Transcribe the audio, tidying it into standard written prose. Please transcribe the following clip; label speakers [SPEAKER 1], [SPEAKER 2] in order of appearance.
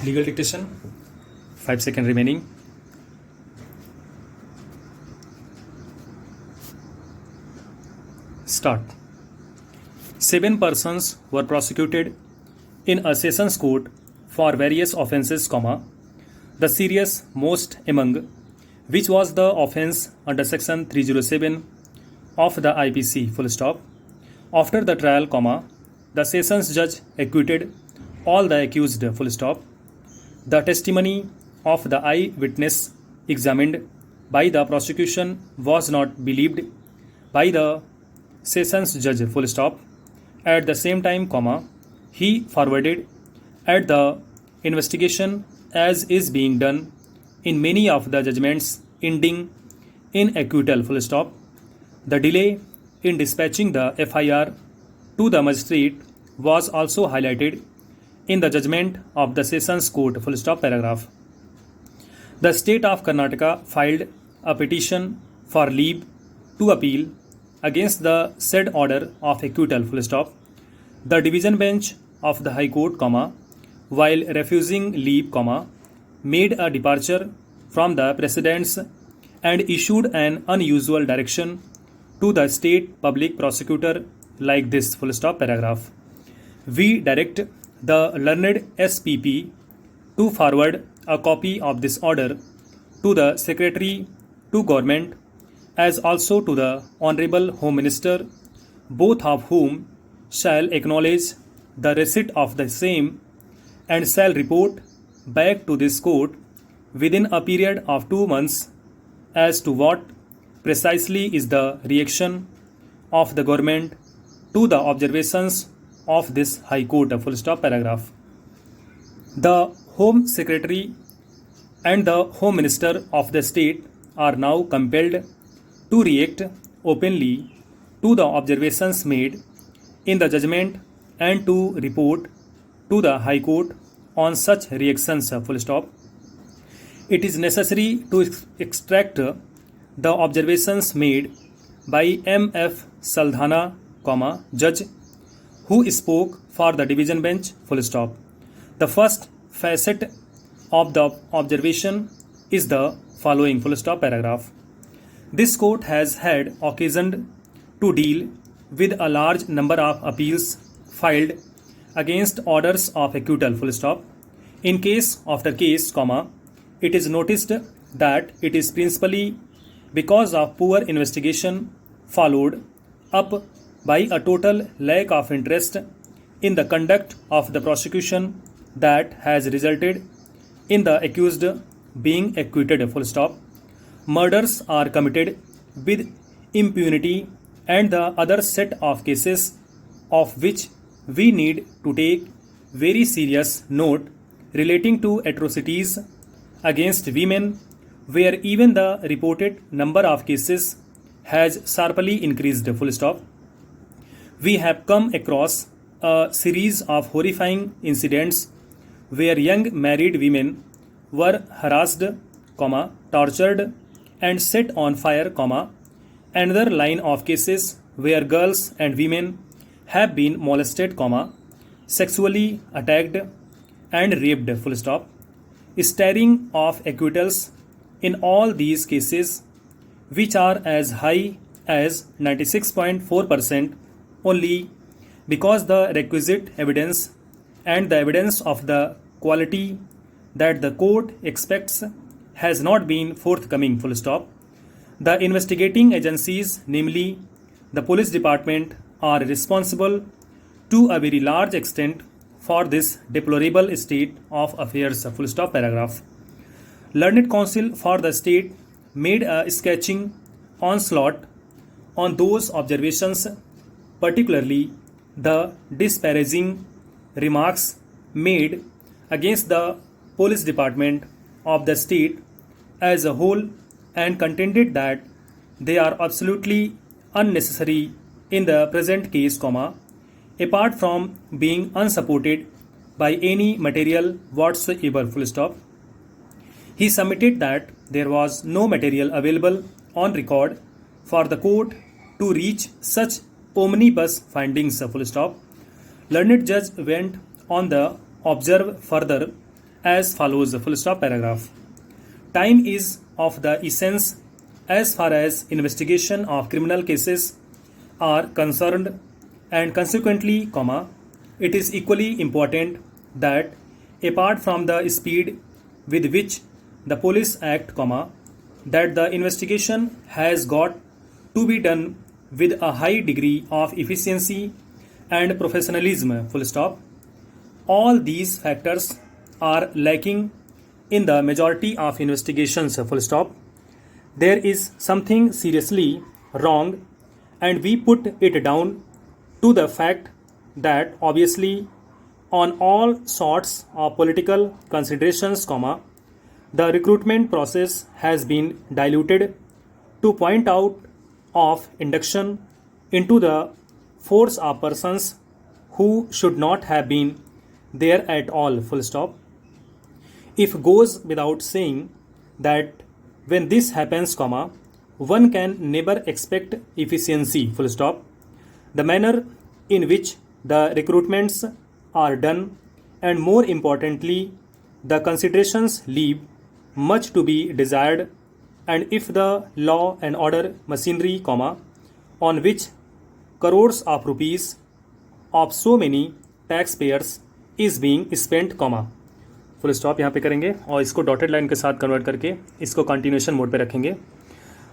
[SPEAKER 1] Legal dictation, 5 seconds remaining. Start. 7 persons were prosecuted in a sessions court for various offences, the serious most among which was the offence under section 307 of the IPC, After the trial, the sessions judge acquitted all the accused, The testimony of the eyewitness examined by the prosecution was not believed by the sessions judge, At the same time, he forwarded at the investigation as is being done in many of the judgments ending in acquittal, The delay in dispatching the FIR to the magistrate was also highlighted in the judgment of the Sessions Court, paragraph. The state of Karnataka filed a petition for leave to appeal against the said order of acquittal, The division bench of the High Court, while refusing leave, made a departure from the precedents and issued an unusual direction to the state public prosecutor like this, paragraph. We direct the learned SPP to forward a copy of this order to the Secretary to Government as also to the Honorable Home Minister, both of whom shall acknowledge the receipt of the same and shall report back to this court within a period of 2 months as to what precisely is the reaction of the government to the observations of this High Court, paragraph. The Home Secretary and the Home Minister of the state are now compelled to react openly to the observations made in the judgment and to report to the High Court on such reactions, It is necessary to extract the observations made by M.F. Saldhana, judge, who spoke for the division bench, The first facet of the observation is the following, paragraph. This court has had occasion to deal with a large number of appeals filed against orders of acquittal, In case after case, it is noticed that it is principally because of poor investigation followed up by a total lack of interest in the conduct of the prosecution that has resulted in the accused being acquitted, Murders are committed with impunity and the other set of cases of which we need to take very serious note relating to atrocities against women, where even the reported number of cases has sharply increased, We have come across a series of horrifying incidents where young married women were harassed, tortured and set on fire, another line of cases where girls and women have been molested, sexually attacked and raped, Staring of acquittals in all these cases, which are as high as 96.4% only because the requisite evidence and the evidence of the quality that the court expects has not been forthcoming, The investigating agencies, namely the police department, are responsible to a very large extent for this deplorable state of affairs, paragraph. Learned counsel for the state made a sketching onslaught on those observations, particularly the disparaging remarks made against the police department of the state as a whole, and contended that they are absolutely unnecessary in the present case, apart from being unsupported by any material whatsoever, He submitted that there was no material available on record for the court to reach such omnibus findings, Learned judge went on the observe further as follows, full stop, paragraph. Time is of the essence as far as investigation of criminal cases are concerned, and consequently, comma, it is equally important that apart from the speed with which the police act, comma, that the investigation has got to be done with a high degree of efficiency and professionalism, full stop. All these factors are lacking in the majority of investigations, full stop. There is something seriously wrong, and we put it down to the fact that obviously on all sorts of political considerations, comma, the recruitment process has been diluted to point out of induction into the force of persons who should not have been there at all, full stop. If goes without saying that when this happens, comma, one can never expect efficiency, full stop. The manner in which the recruitments are done, and more importantly, the considerations leave much to be desired, and if the law and order machinery, comma, on which crores of rupees of so many taxpayers is being spent, comma, full stop यहाँ पे करेंगे और इसको dotted line के साथ convert करके इसको continuation mode पे रखेंगे.